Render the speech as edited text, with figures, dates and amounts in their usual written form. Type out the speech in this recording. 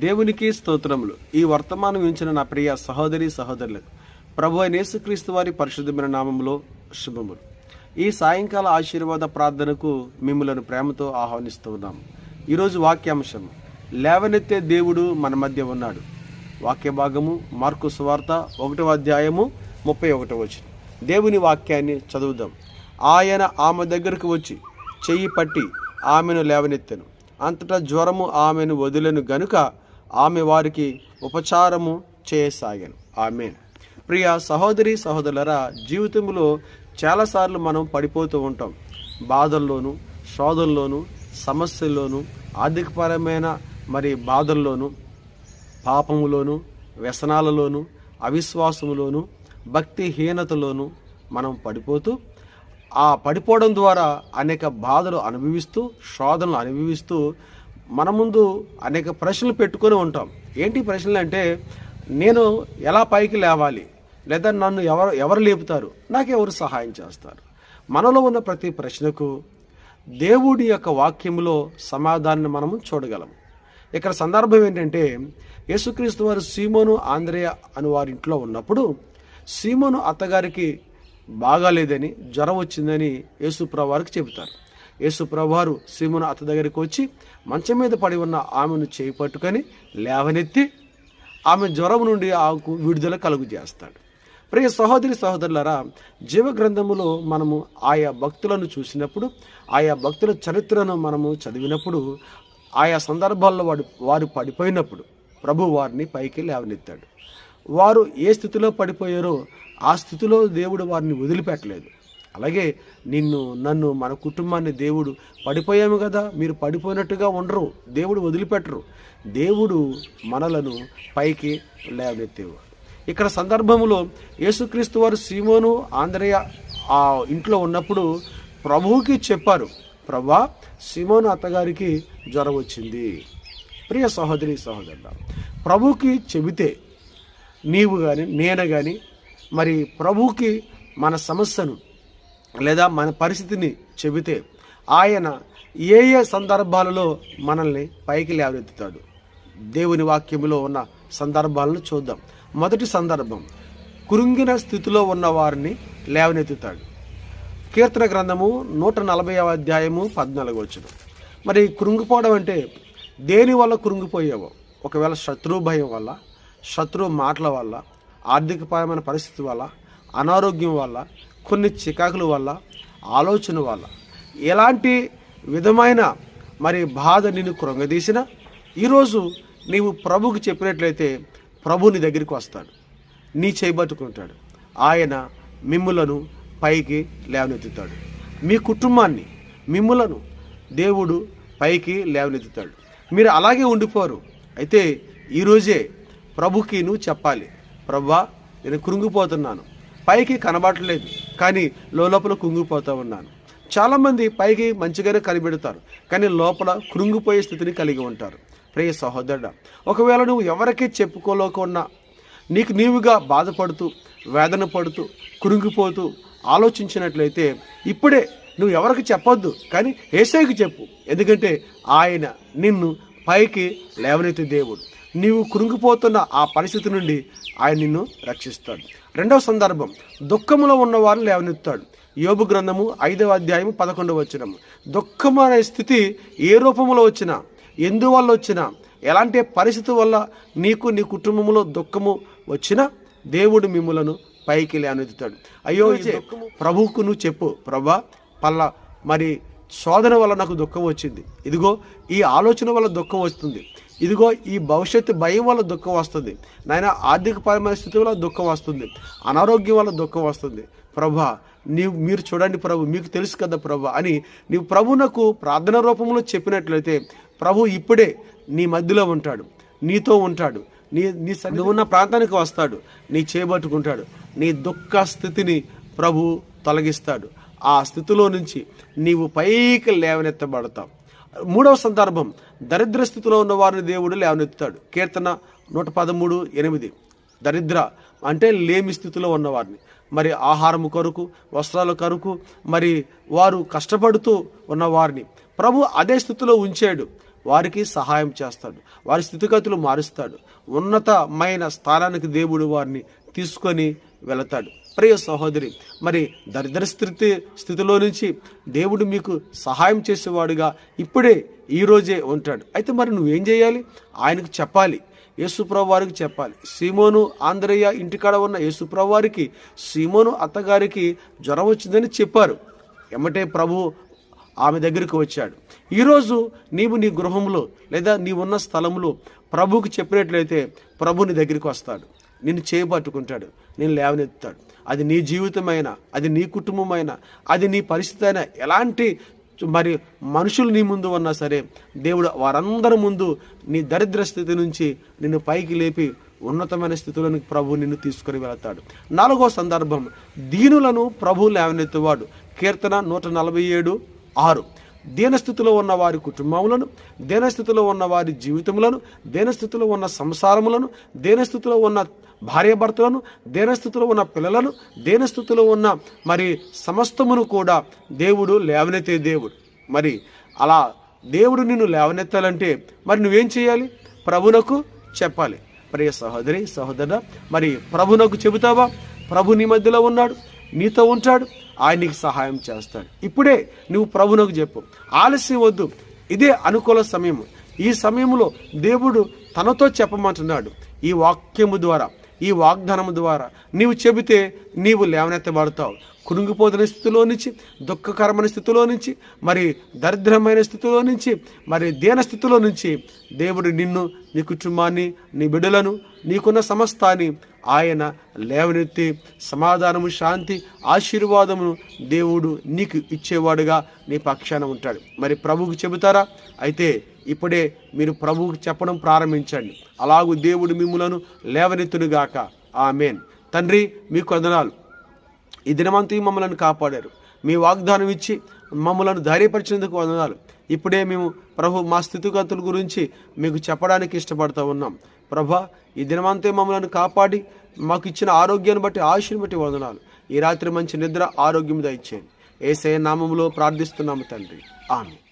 దేవునికి స్తోత్రములు. ఈ వర్తమానం వించిన నా ప్రియ సహోదరి సహోదరులకు ప్రభు అయిన యేసుక్రీస్తు వారి పరిశుద్ధమైన నామములో శుభములు. ఈ సాయంకాల ఆశీర్వాద ప్రార్థనకు మిమ్మలను ప్రేమతో ఆహ్వానిస్తూ ఉన్నాము. ఈరోజు వాక్యాంశం, లేవనెత్తే దేవుడు మన మధ్య ఉన్నాడు. వాక్య భాగము మార్కు సువార్త 1వ అధ్యాయము 31వ వచనం. దేవుని వాక్యాన్ని చదువుదాం. ఆయన ఆమె దగ్గరకు వచ్చి చెయ్యి పట్టి ఆమెను లేవనెత్తెను. అంతటా జ్వరము ఆమెను వదిలేను గనుక ఆమె వారికి ఉపచారము చేయసాగాను. ఆమేన్. ప్రియ సహోదరి సహోదరులరా, జీవితంలో చాలాసార్లు మనం పడిపోతూ ఉంటాం. బాధల్లోనూ, శోధనలోనూ, సమస్యల్లోనూ, ఆర్థికపరమైన బాధల్లోనూ, పాపములోను, వ్యసనాలలోనూ, అవిశ్వాసములోను, భక్తిహీనతలోనూ మనం పడిపోతూ ఆ పడిపోవడం ద్వారా అనేక బాధలు అనుభవిస్తూ, శోధనలు అనుభవిస్తూ మన ముందు అనేక ప్రశ్నలు పెట్టుకొని ఉంటాం. ఏంటి ప్రశ్నలు అంటే, నేను ఎలా పైకి లేవాలి, లేదా నన్ను ఎవరు లేపుతారు, నాకెవరు సహాయం చేస్తారు? మనలో ఉన్న ప్రతి ప్రశ్నకు దేవుడి యొక్క వాక్యంలో సమాధానాన్ని మనము చూడగలము. ఇక్కడ సందర్భం ఏంటంటే, యేసుక్రీస్తు వారు సీమోను ఆంద్రేయ అని వారి ఇంట్లో ఉన్నప్పుడు సీమోను అత్తగారికి బాగాలేదని, జ్వరం వచ్చిందని యేసుప్రభు వారికి చెబుతారు. యేసుప్రభు వారు సీమోను అత్త దగ్గరికి వచ్చి మంచం మీద పడి ఉన్న ఆమెను చేయి పట్టుకొని లేవనెత్తి ఆమె జ్వరం నుండి ఆమెకు విడుదల కలుగు చేస్తాడు. ప్రియ సహోదరి సహోదరులారా, జీవ గ్రంథములో మనము ఆయా భక్తులను చూసినప్పుడు, ఆయా భక్తుల చరిత్రను మనము చదివినప్పుడు, ఆయా సందర్భాల్లో వారు పడిపోయినప్పుడు ప్రభు వారిని పైకి లేవనెత్తాడు. వారు ఏ స్థితిలో పడిపోయారో ఆ స్థితిలో దేవుడు వారిని వదిలిపెట్టలేదు. అలాగే నన్ను, మన కుటుంబాన్ని దేవుడు పడిపోయాము కదా, మీరు పడిపోయినట్టుగా ఉండరు, దేవుడు వదిలిపెట్టరు. దేవుడు మనలను పైకి లేవనెత్తేవాడు. ఇక్కడ సందర్భంలో యేసుక్రీస్తు వారు సీమోను ఆంద్రేయ ఆ ఇంట్లో ఉన్నప్పుడు ప్రభువుకి చెప్పారు, ప్రభువా, సీమోను అత్తగారికి జ్వరం వచ్చింది. ప్రియ సహోదరి సహోదరుల, ప్రభువుకి చెబితే నీవు కానీ నేను కానీ ప్రభువుకి మన సమస్యను లేదా మన పరిస్థితిని చెబితే ఆయన ఏ ఏ సందర్భాలలో మనల్ని పైకి లేవనెత్తుతాడు. దేవుని వాక్యములో ఉన్న సందర్భాలను చూద్దాం. మొదటి సందర్భం, కృంగిన స్థితిలో ఉన్న వారిని లేవనెత్తుతాడు. కీర్తన గ్రంథము 140వ అధ్యాయము 14వ వచనం. కృంగిపోవడం అంటే దేని వల్ల కృంగిపోయావో, ఒకవేళ శత్రువు భయం వల్ల, శత్రువు మాటల వల్ల, ఆర్థికపరమైన పరిస్థితి వల్ల, అనారోగ్యం వల్ల, కొన్ని చికాకుల వల్ల, ఆలోచన వల్ల, ఎలాంటి విధమైన బాధ నిన్ను కృంగదీసినా ఈరోజు నీవు ప్రభువుకి చెప్పినట్లయితే ప్రభు నీ దగ్గరికి వస్తాడు, నీ చేయబట్టుకుంటాడు. ఆయన మిమ్ములను పైకి లేవనెత్తుతాడు. మీ కుటుంబాన్ని, మిమ్ములను దేవుడు పైకి లేవనెత్తుతాడు. మీరు అలాగే ఉండిపోరు. అయితే ఈరోజే ప్రభుకి నువ్వు చెప్పాలి, ప్రభువా, నేను కృంగిపోతున్నాను, పైకి కనబడట్లేదు, కానీ లోపల కృంగిపోతూ ఉన్నాను. చాలామంది పైకి మంచిగానే కనిపెడతారు, కానీ లోపల కృంగిపోయే స్థితిని కలిగి ఉంటారు. ప్రియ సహోదరుడా, ఒకవేళ నువ్వు ఎవరికీ చెప్పుకోలేకున్నా, నీకు నీవుగా బాధపడుతూ, వేదన పడుతూ, కృంగిపోతూ ఆలోచించినట్లయితే ఇప్పుడే నువ్వు ఎవరికి చెప్పొద్దు, కానీ యేసయ్యకి చెప్పు. ఎందుకంటే ఆయన నిన్ను పైకి లేవనెత్తే దేవుడు. నీవు కృంగిపోతున్న ఆ పరిస్థితి నుండి ఆయన నిన్ను రక్షిస్తాడు. రెండవ సందర్భం, దుఃఖములో ఉన్నవారిని లేవనెత్తాడు. యోబు గ్రంథము 5వ అధ్యాయము 11వ వచనం. దుఃఖం అనే స్థితి ఏ రూపంలో వచ్చినా, ఎందువల్ల వచ్చినా, ఎలాంటి పరిస్థితి వల్ల నీకు, నీ కుటుంబంలో దుఃఖము వచ్చినా దేవుడు మిమ్ములను పైకి లేవనెత్తుతాడు. అయ్యో, ప్రభువుకు నువ్వు చెప్పు, ప్రభా, పల్లా శోధన వల్ల నాకు దుఃఖం వచ్చింది, ఇదిగో ఈ ఆలోచన వల్ల దుఃఖం వస్తుంది, ఇదిగో ఈ భవిష్యత్తు భయం వల్ల దుఃఖం వస్తుంది, నాయన ఆర్థికపరమైన స్థితి వల్ల దుఃఖం వస్తుంది, అనారోగ్యం వల్ల దుఃఖం వస్తుంది, ప్రభా మీరు చూడండి ప్రభు, మీకు తెలుసు కదా ప్రభు అని నీవు ప్రభువునకు ప్రార్థన రూపంలో చెప్పినట్లయితే ప్రభు ఇప్పుడే నీ మధ్యలో ఉంటాడు, నీతో ఉంటాడు, నువ్వు ఉన్న ప్రాంతానికి వస్తాడు, నీ చేయబట్టుకుంటాడు, నీ దుఃఖ స్థితిని ప్రభు తొలగిస్తాడు. ఆ స్థితిలో నుంచి నీవు పైకి లేవనెత్తబడతావు. మూడవ సందర్భం, దరిద్ర స్థితిలో ఉన్న వారిని దేవుడు లేవనెత్తుతాడు. కీర్తన 113:8. దరిద్ర అంటే లేమి స్థితిలో ఉన్నవారిని, ఆహారము కొరకు, వస్త్రాల కొరకు వారు కష్టపడుతూ ఉన్నవారిని ప్రభు అదే స్థితిలో ఉంచాడు. వారికి సహాయం చేస్తాడు, వారి స్థితిగతులు మారుస్తాడు, ఉన్నతమైన స్థానానికి దేవుడు వారిని తీసుకొని వెళతాడు. ప్రియ సహోదరి, మరి దరిద్ర స్థితిలో నుంచి దేవుడు మీకు సహాయం చేసేవాడుగా ఇప్పుడే ఈరోజే ఉంటాడు. అయితే మరి నువ్వేం చేయాలి? ఆయనకు చెప్పాలి, యేసుప్రభు వారికి చెప్పాలి. సీమోను ఆంద్రయ్య ఇంటికాడ ఉన్న యేసుప్రభు వారికి సీమోను అత్తగారికి జ్వరం వచ్చిందని చెప్పారు. ఎమ్మటే ప్రభు ఆమె దగ్గరికి వచ్చాడు. ఈరోజు నీవు నీ గృహంలో లేదా నీవున్న స్థలంలో ప్రభువుకి చెప్పినట్లయితే ప్రభు నీ దగ్గరికి వస్తాడు, నిన్ను చేపట్టుకుంటాడు, నేను లేవనెత్తాడు. అది నీ జీవితమైనా, అది నీ కుటుంబమైనా, అది నీ పరిస్థితి అయినా, ఎలాంటి మరి మనుషులు నీ ముందు ఉన్నా సరే దేవుడు వారందరి ముందు నీ దరిద్ర స్థితి నుంచి నిన్ను పైకి లేపి ఉన్నతమైన స్థితిలోనికి ప్రభు నిన్ను తీసుకొని వెళతాడు. 4వ సందర్భం, దీనులను ప్రభు లేవనెత్తువాడు. కీర్తన 147:6. దీనస్థితిలో ఉన్న వారి కుటుంబములను, దీనస్థితిలో ఉన్న వారి జీవితములను, దీనస్థితిలో ఉన్న సంసారములను, దీనస్థితిలో ఉన్న భార్యాభర్తలను, దీనస్థితిలో ఉన్న పిల్లలను, దీనస్థితిలో ఉన్న మరి సమస్తమును కూడా దేవుడు లేవనెత్తే దేవుడు. మరి అలా దేవుడు నిన్ను లేవనెత్తాలంటే మరి నువ్వేం చేయాలి? ప్రభునకు చెప్పాలి. ప్రియ సహోదరి సహోదరుడా, మరి ప్రభునకు చెబుతావా? ప్రభు నీ మధ్యలో ఉన్నాడు, నీతో ఉంటాడు, ఆయన నీకు సహాయం చేస్తాడు. ఇప్పుడే నువ్వు ప్రభునకు చెప్పు, ఆలస్యం వద్దు. ఇదే అనుకూల సమయం. ఈ సమయంలో దేవుడు తనతో చెప్పమంటున్నాడు. ఈ వాక్యము ద్వారా, ఈ వాగ్దానము ద్వారా నీవు చెబితే నీవు లేవనెత్తబడతావు. కురుంగిపోతున్న స్థితిలో నుంచి, దుఃఖకరమైన స్థితిలో నుంచి, మరి దరిద్రమైన స్థితిలో నుంచి, మరి దీన స్థితిలో నుంచి దేవుడు నిన్ను, నీ కుటుంబాన్ని, నీ బిడ్డలను, నీకున్న సమస్తాన్ని ఆయన లేవనెత్తి సమాధానము, శాంతి, ఆశీర్వాదమును దేవుడు నీకు ఇచ్చేవాడుగా నీ పక్షాన ఉంటాడు. మరి ప్రభువుకు చెబుతారా? అయితే ఇప్పుడే మీరు ప్రభువుకు చెప్పడం ప్రారంభించండి. అలాగూ దేవుడు మిమ్ములను లేవనెత్తునుగాక. ఆమేన్. తండ్రి, మీకు వందనాలు. ఈ దినమంతా మమ్మల్ని కాపాడారు. మీ వాగ్దానం ఇచ్చి మమ్మలను ధైర్యపరిచినందుకు వందనాలు. ఇప్పుడే మేము ప్రభు మా స్థితిగతుల గురించి మీకు చెప్పడానికి ఇష్టపడుతూ ఉన్నాం. ప్రభా, ఈ దినమంతా మమ్మల్ని కాపాడి మాకు ఇచ్చిన ఆరోగ్యాన్ని బట్టి, ఆయుష్ని బట్టి వందనాలు. ఈ రాత్రి మంచి నిద్ర, ఆరోగ్యం దయచేయండి. యేసయ్య నామములో ప్రార్థిస్తున్నాము తండ్రి. ఆమేన్.